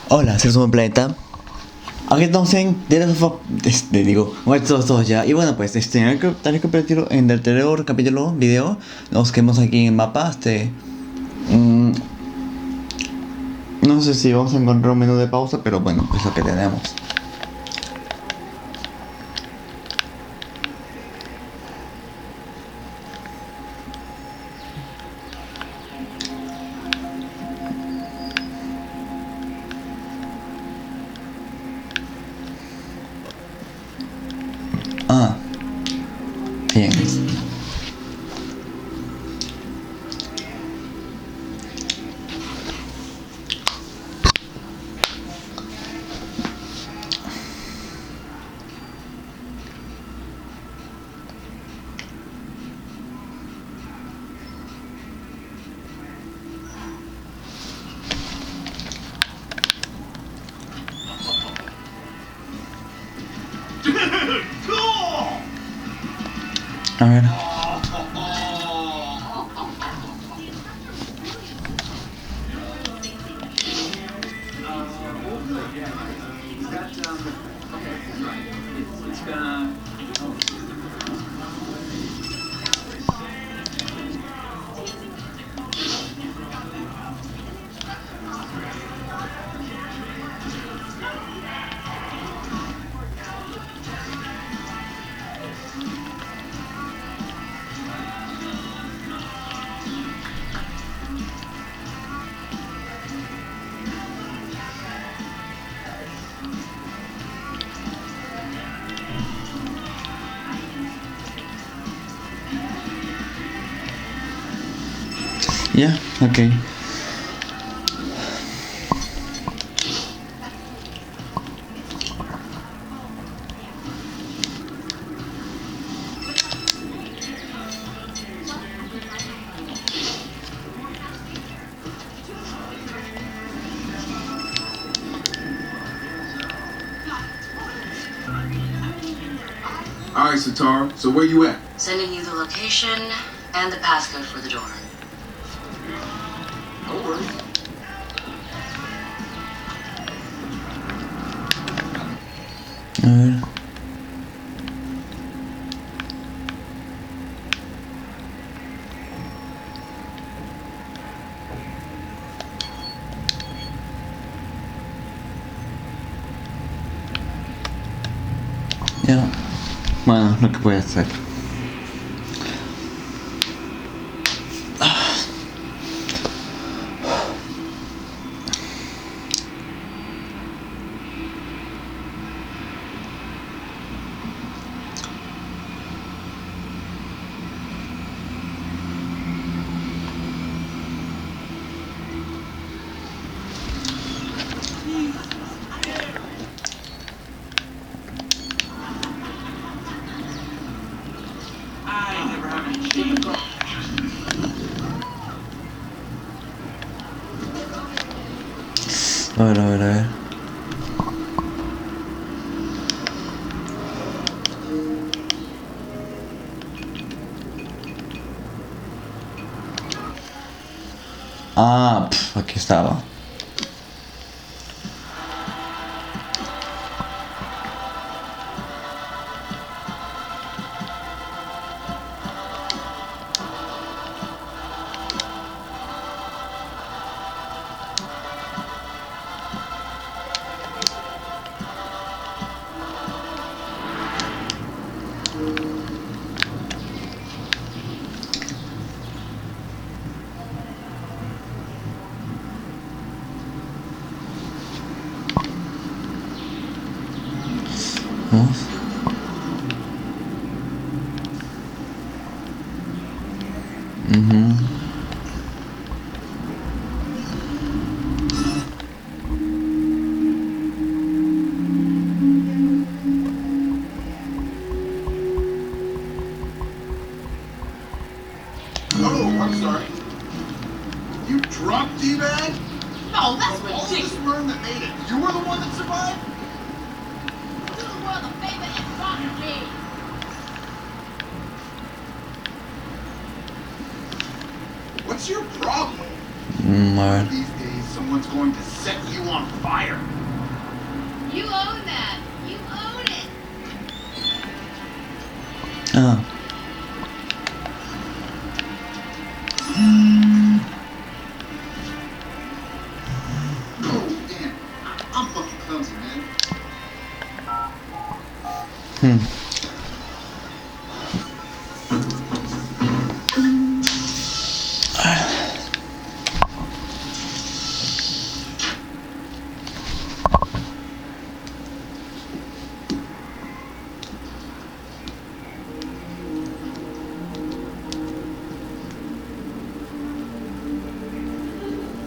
Hola, seres un planeta. Aquí estamos en estos ya. Y bueno, pues en el capítulo, en el anterior capítulo, video, nos quedamos aquí en el mapa. mm, no sé si vamos a encontrar un menú de pausa, pero bueno, pues lo que tenemos. Ah, bien. A ver. Ya, ok. Alright, Satar, so where you at? Sending you the location and the passcode for the door. No worries. A ver. Ya. Bueno, lo que puede hacer. A ver, a ver, a ver. Ah, aquí estaba. Vamos. Oh, I'm sorry. You dropped D-Bag? No, that's All this ridiculous. sperm that made it. You were the one that survived? You were the favorite in soccer game. What's your problem? A ver. These days, some someone's going to set you on fire. You own that. You own it. Ah. Oh, damn. I'm fucking clumsy, man.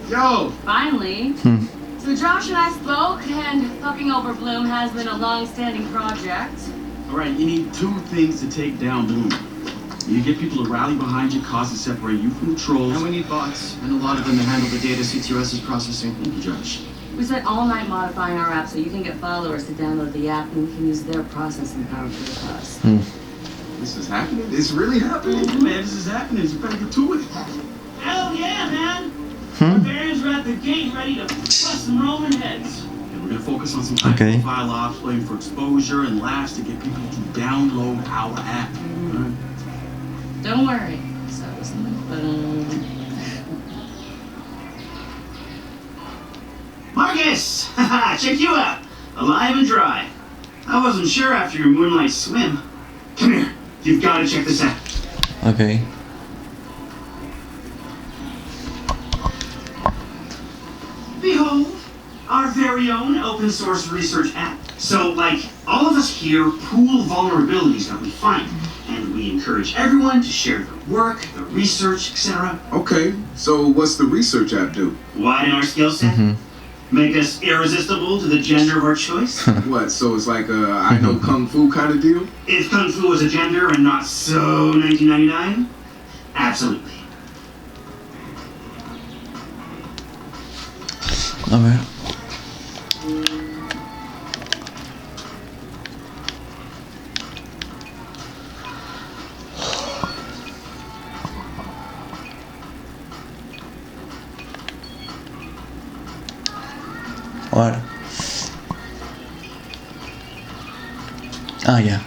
Yo! Finally. So Josh and I spoke, and fucking over Bloom has been a long-standing project. Alright, you need two things to take down Bloom. You get people to rally behind you, cause to separate you from the trolls. And we need bots, and a lot of them to handle the data CTOS is processing. Thank you, Josh. We spent all night modifying our app so you can get followers to download the app, and we can use their processing power for the cost. This is happening? It's really happening? Yeah, man, this is happening. You better get to it. Hell yeah, man! Barbarians are at the gate ready to bust some Roman heads. And we're gonna focus on some Okay. high-profile ops, playing for exposure and laughs to get people to download our app. Alright? Don't worry. So was Marcus! Haha, check you out. Alive and dry. I wasn't sure after your moonlight swim. Come here. You've got to check this out. Okay. Behold, our very own open source research app. So, like, all of us here pool vulnerabilities that we find, and we encourage everyone to share their work, their research, etc. Okay, so what's the research app do? Widen our skill set, make us irresistible to the gender of our choice. What, so it's like a I know Kung Fu kind of deal? If Kung Fu was a gender and not so 1999, absolutely. A ver. Ahora. Ah, ya.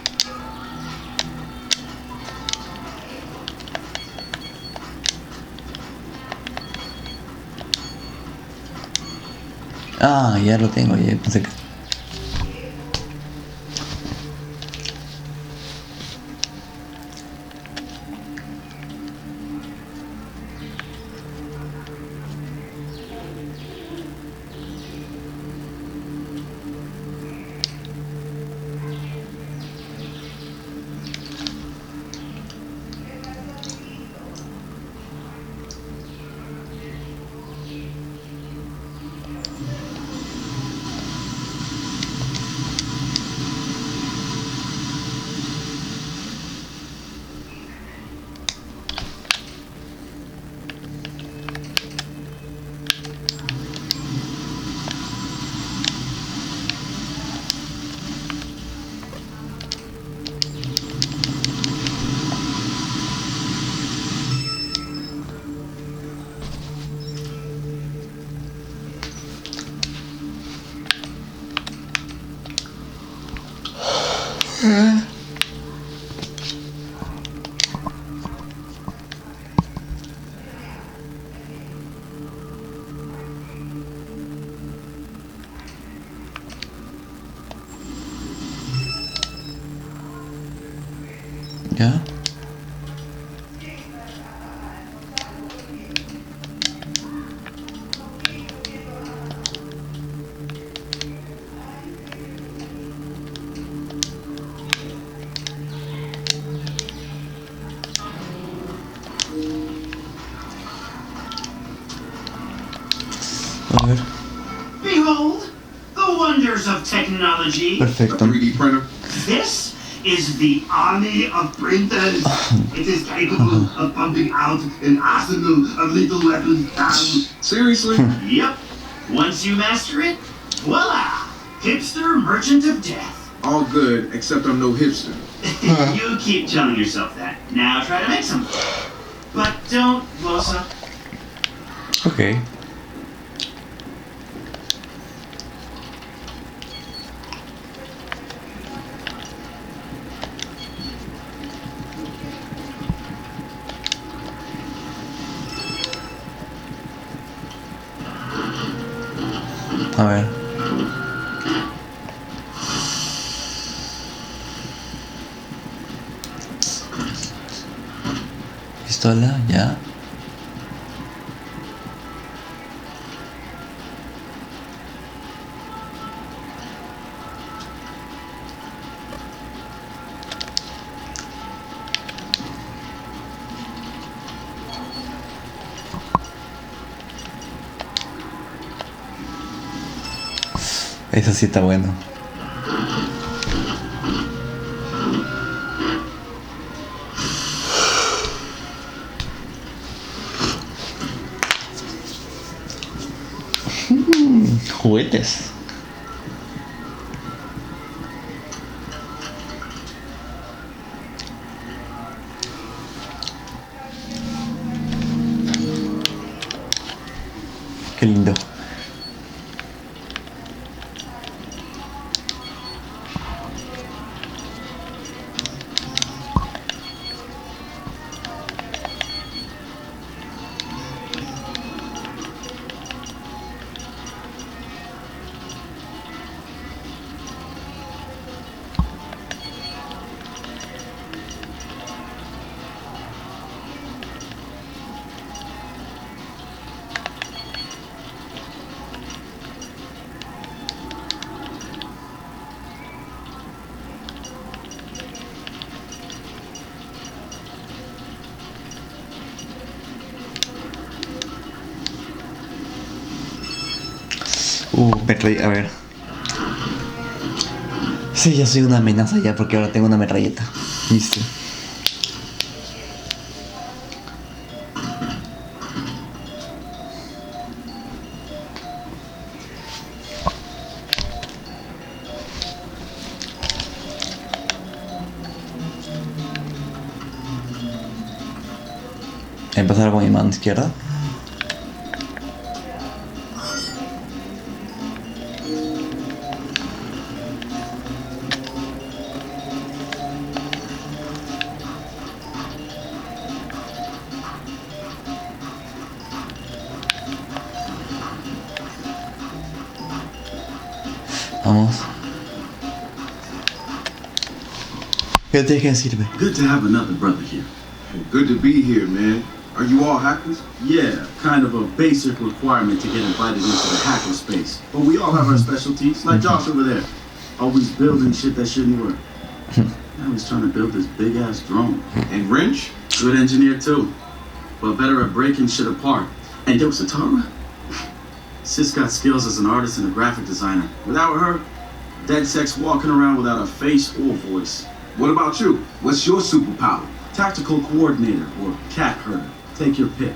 Ah, ya lo tengo, ya pensé que... ¿Ya? A ver. Behold, the wonders of technology. A Perfecto. 3D printer? This is the army of printers. It is capable of pumping out an arsenal of little weapons. Seriously? Yep. Once you master it, voila! Hipster merchant of death. All good, except I'm no hipster. You keep telling yourself that. Now try to make some. But don't blow up. Ok. A ver. Pistola, ya. Eso sí está bueno. Juguetes. Qué lindo. A ver. Sí, yo soy una amenaza ya porque ahora tengo una metralleta. Listo. Empezar con mi mano izquierda. Vamos. ¿Qué te sirve? Good to have another brother here. Good to be here, man. Are you all hackers? Yeah, kind of a basic requirement to get invited into the hacker space. But we all have our specialties, like Josh over there. Always building shit that shouldn't work. Now he's trying to build this big-ass drone. And Wrench? Good engineer, too. But better at breaking shit apart. And yo, Satara? Sis got skills as an artist and a graphic designer. Without her, dead sex walking around without a face or voice. What about you? What's your superpower? Tactical coordinator or cat herder. Take your pick.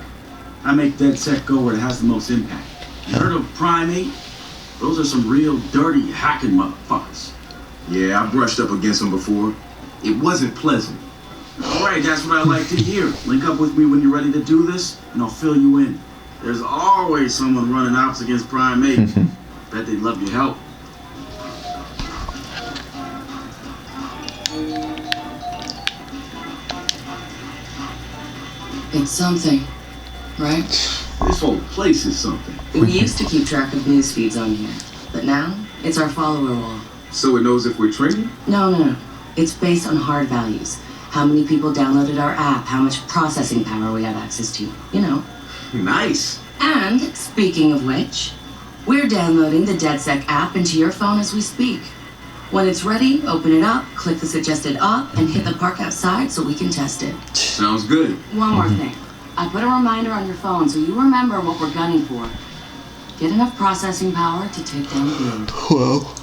I make dead sec go where it has the most impact. You heard of Primate? Those are some real dirty hacking motherfuckers. Yeah, I brushed up against them before. It wasn't pleasant. Alright, that's what I like to hear. Link up with me when you're ready to do this, and I'll fill you in. There's always someone running ops against Primate. Bet they'd love your help. It's something, right? This whole place is something. We used to keep track of news feeds on here, but now it's our follower wall. So it knows if we're training? No. It's based on hard values. How many people downloaded our app, how much processing power we have access to, you know. Nice. And, speaking of which, we're downloading the DeadSec app into your phone as we speak. When it's ready, open it up, click the suggested op, and hit the park outside so we can test it. Sounds good. One more thing. I put a reminder on your phone so you remember what we're gunning for. Get enough processing power to take down Bloom. Wow.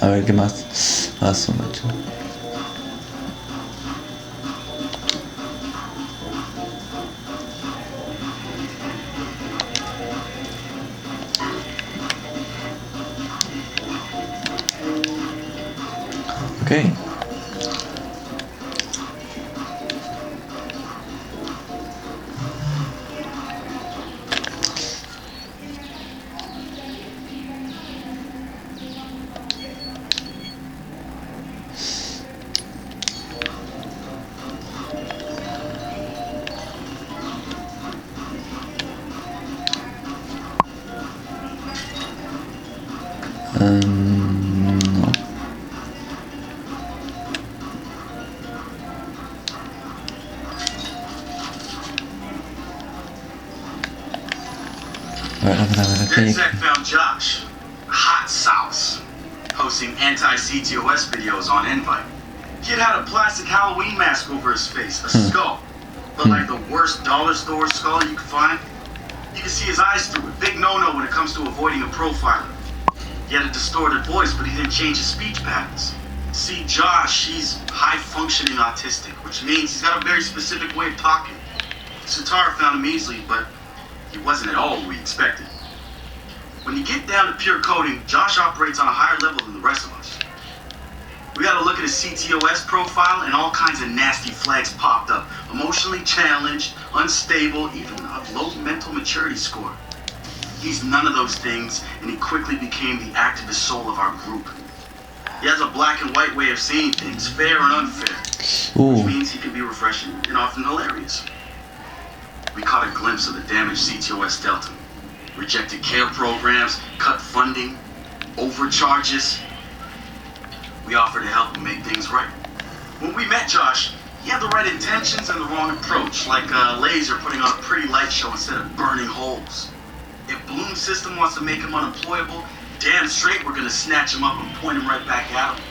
A ver qué más. Su macho. Okay. No. A ver, ¿qué hay aquí? DedSec found Josh, hot sauce, posting anti-CTOS videos on Invite. Kid had a plastic Halloween mask over his face, a skull, but like the worst dollar store skull you could find. You can see his eyes through it. Big no-no when it comes to avoiding a profiler. He had a distorted voice, but he didn't change his speech patterns. See, Josh, he's high-functioning autistic, which means he's got a very specific way of talking. Satara found him easily, but he wasn't at all what we expected. When you get down to pure coding, Josh operates on a higher level than the rest of us. We got to look at his CTOS profile, and all kinds of nasty flags popped up. Emotionally challenged, unstable, even a low mental maturity score. He's none of those things, and he quickly became the activist soul of our group. He has a black and white way of seeing things, fair and unfair, which means he can be refreshing and often hilarious. We caught a glimpse of the damage CTOS dealt him. Rejected care programs, cut funding, overcharges. We offered to help him make things right. When we met Josh, he had the right intentions and the wrong approach, like a laser putting on a pretty light show instead of burning holes. If Bloom's system wants to make him unemployable, damn straight we're gonna snatch him up and point him right back at him.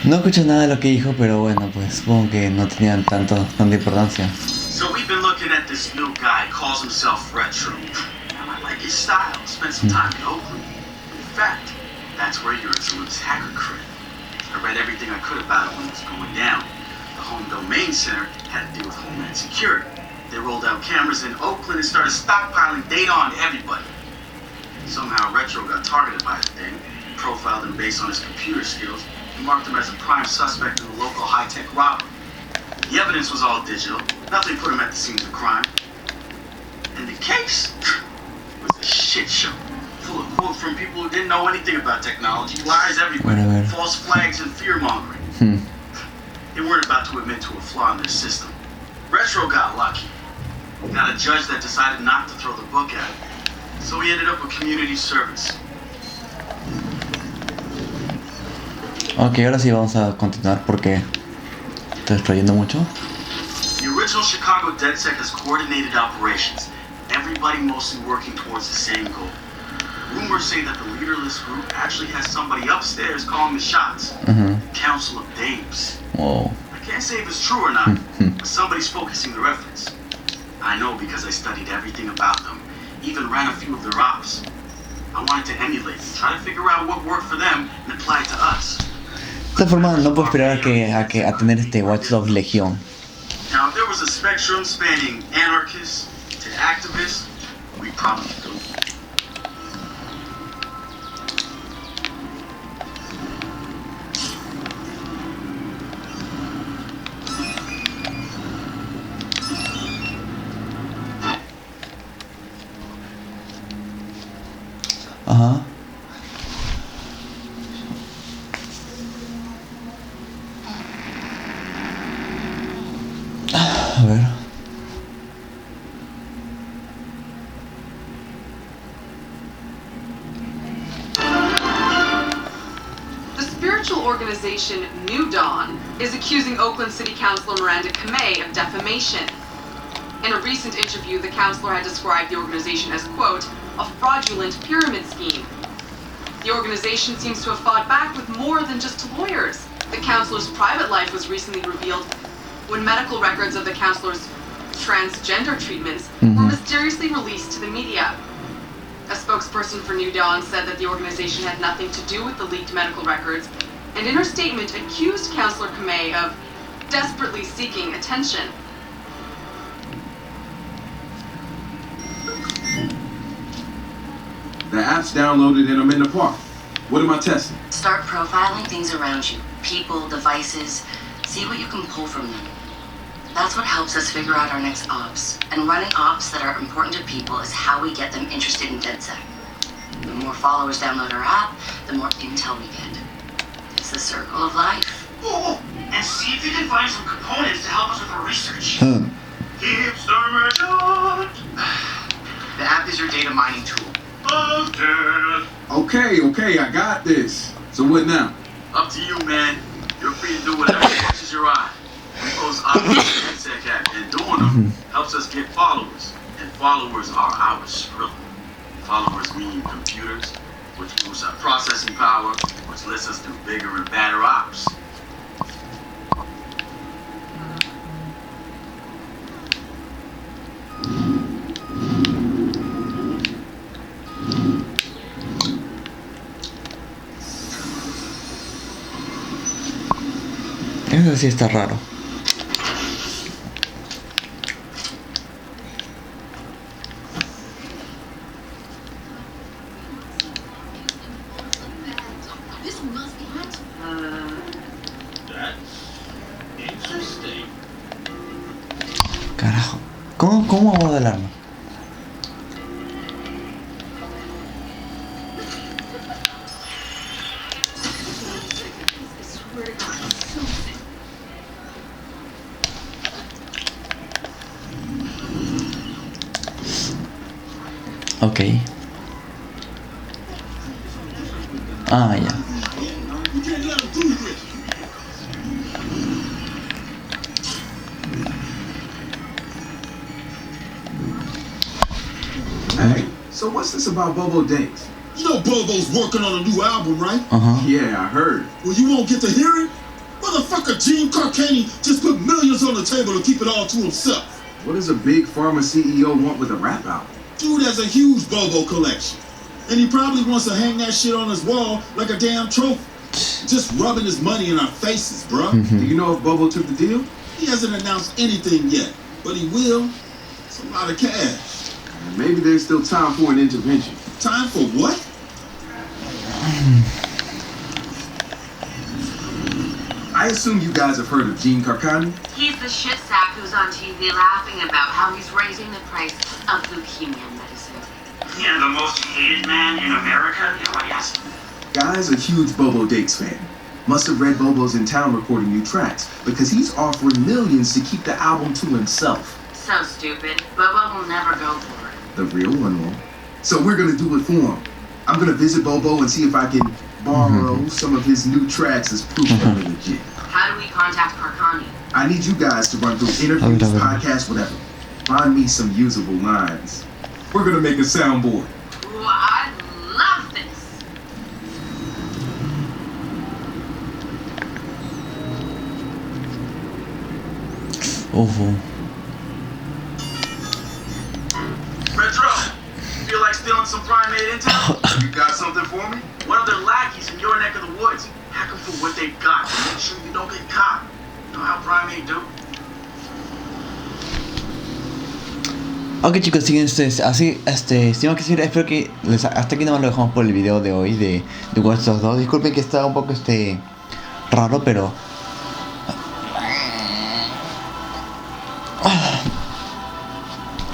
No escuché nada de lo que dijo, pero bueno, pues supongo que no tenían tanta importancia. So we've been looking at this new guy, calls himself Retro. I like his style, spent some time in Oakland. In fact, that's where your influence hacker cred. I read everything I could about it when it was going down. The Home Domain Center had to deal with Homeland Security. They rolled out cameras in Oakland and started stockpiling data on everybody. Somehow Retro got targeted by the thing, profiled him based on his computer skills, and marked him as a prime suspect in the local high-tech robbery. The evidence was all digital. Nothing put him at the scene of the crime. And the case was a shit show. Full of quotes from people who didn't know anything about technology, lies everywhere, false flags and fear-mongering. They weren't about to admit to a flaw in their system. Retro got lucky. Got a judge that decided not to throw the book at him. So he ended up with community service. Ok, ahora sí vamos a continuar porque estoy extrayendo mucho. The original Chicago DedSec has coordinated operations. Everybody mostly working towards the same goal. Rumors say that the leader of this group actually has somebody upstairs calling the shots. Council of Dames. Whoa. I can't say if it's true or not, but somebody's focusing their efforts. I know because I studied everything about them, even ran a few of their ops. I wanted to emulate, try to figure out what worked for them and apply it to us. De esta forma no puedo esperar a tener este Watch Dogs Legión. Now, if there was a spectrum spanning anarchists to activists, we'd probably do. Ajá. A ver. The spiritual organization New Dawn is accusing Oakland City Councilor Miranda Kamei of defamation. In a recent interview, the councilor had described the organization as, quote, a fraudulent pyramid scheme. The organization seems to have fought back with more than just lawyers. The councilor's private life was recently revealed when medical records of the councilor's transgender treatments were mysteriously released to the media. A spokesperson for New Dawn said that the organization had nothing to do with the leaked medical records, and in her statement accused Councilor Kamei of desperately seeking attention. The app's downloaded and I'm in the park. What am I testing? Start profiling things around you. People, devices. See what you can pull from them. That's what helps us figure out our next ops. And running ops that are important to people is how we get them interested in DedSec. The more followers download our app, the more intel we get. It's the circle of life. Oh, and see if you can find some components to help us with our research. Keeps the merchant. The app is your data mining tool. Of death. Okay, I got this. So what now? Up to you, man. You're free to do whatever catches your eye. We post ops on the NSEC app, and doing them helps us get followers. And followers are our Skrilla. Followers mean computers, which boosts our processing power, which lets us do bigger and badder ops. Eso sí está raro. This must be hot. That's interesting. Carajo. ¿Cómo aborda el arma? I swear to God, it's so sick. Ok. Ah, ya. Hey, so what's this about Bobo Dates? You know Bobo's working on a new album, right? Yeah, I heard. Well, you won't get to hear it? Motherfucker Gene Carcani just put millions on the table to keep it all to himself. What does a big pharma CEO want with a rap album? Dude has a huge Bobo collection. And he probably wants to hang that shit on his wall like a damn trophy. Just rubbing his money in our faces, bruh. Do you know if Bobo took the deal? He hasn't announced anything yet, but he will. It's a lot of cash. Maybe there's still time for an intervention. Time for what? I assume you guys have heard of Gene Carcani? He's the shit sack who's on TV laughing about how he's raising the price of leukemia medicine. Yeah, the most hated man in America? You know, I guess. Guy's a huge Bobo Dates fan. Must have read Bobo's in town recording new tracks, because he's offering millions to keep the album to himself. So stupid. Bobo will never go for it. The real one won't. So we're gonna do it for him. I'm gonna visit Bobo and see if I can borrow some of his new tracks as proof that they're legit. How do we contact Carcani? I need you guys to run through interviews, podcasts, whatever. Find me some usable lines. We're gonna make a soundboard. Ooh, I love this. Retro, feel like stealing some primate intel? You got something for me? One of their lackeys in your neck of the woods. Hack them for what they got. Make sure you don't get caught. You know how primate do? Ok chicos, siguen así, sin que decir, espero que hasta aquí nomás lo dejamos por el video de hoy de Watch Dogs 2. Disculpen que está un poco raro, pero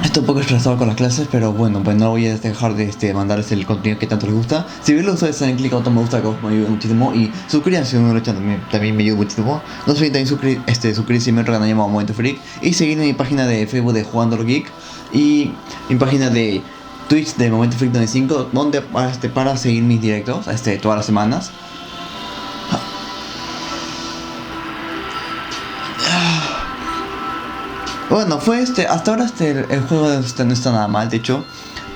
estoy un poco estresado con las clases, pero bueno, pues no voy a dejar de mandarles el contenido que tanto les gusta. Si bien lo ustedes den clic a otro me gusta, que me ayuda muchísimo, y suscríbanse si no lo echan también me ayuda muchísimo. No se olviden también suscribirse a mi otro canal llamado Momento Freak, y seguirme en mi página de Facebook de Jugando Geek y mi página de Twitch de Momento Freak 95, donde para seguir mis directos todas las semanas. Bueno, fue hasta ahora el juego no está nada mal. De hecho,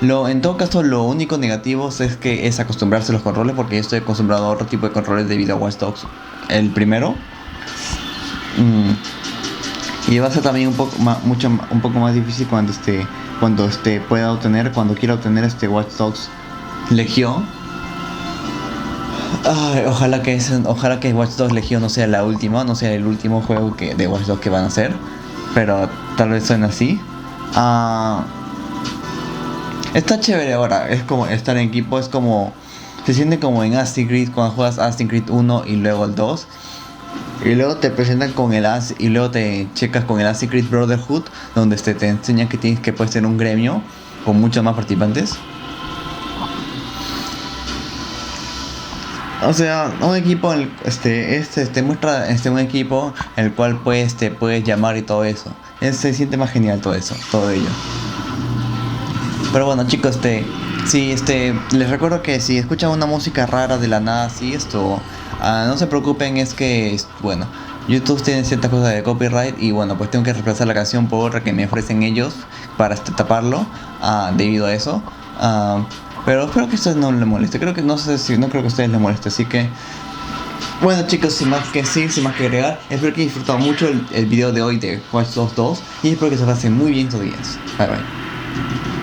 en todo caso lo único negativo es acostumbrarse a los controles, porque yo estoy acostumbrado a otro tipo de controles debido a Watch Dogs, el primero. Y va a ser también un poco más difícil cuando quiera obtener Watch Dogs Legion. Ay, ojalá que Watch Dogs Legion no sea la última, no sea el último juego de Watch Dogs que van a hacer, pero tal vez suene así. Está chévere ahora, es como estar en equipo, se siente como en Assassin's Creed cuando juegas Assassin's Creed 1 y luego el 2. Y luego te presentan y luego te checas con el Assassin's Creed Brotherhood, donde te enseñan que puedes tener un gremio con muchos más participantes. O sea, un equipo, te muestra un equipo el cual puedes llamar y todo eso. Se siente más genial todo ello. Pero bueno chicos, sí, les recuerdo que si escuchan una música rara de la nada así, no se preocupen, es que, bueno, YouTube tiene ciertas cosas de copyright y bueno, pues tengo que reemplazar la canción por otra que me ofrecen ellos para taparlo, debido a eso. Pero espero que a ustedes no les moleste, no creo que a ustedes les moleste, así que... Bueno chicos, sin más que decir, sin más que agregar, espero que hayan disfrutado mucho el video de hoy de Watch Dogs 2 y espero que se pasen muy bien estos días. Bye bye.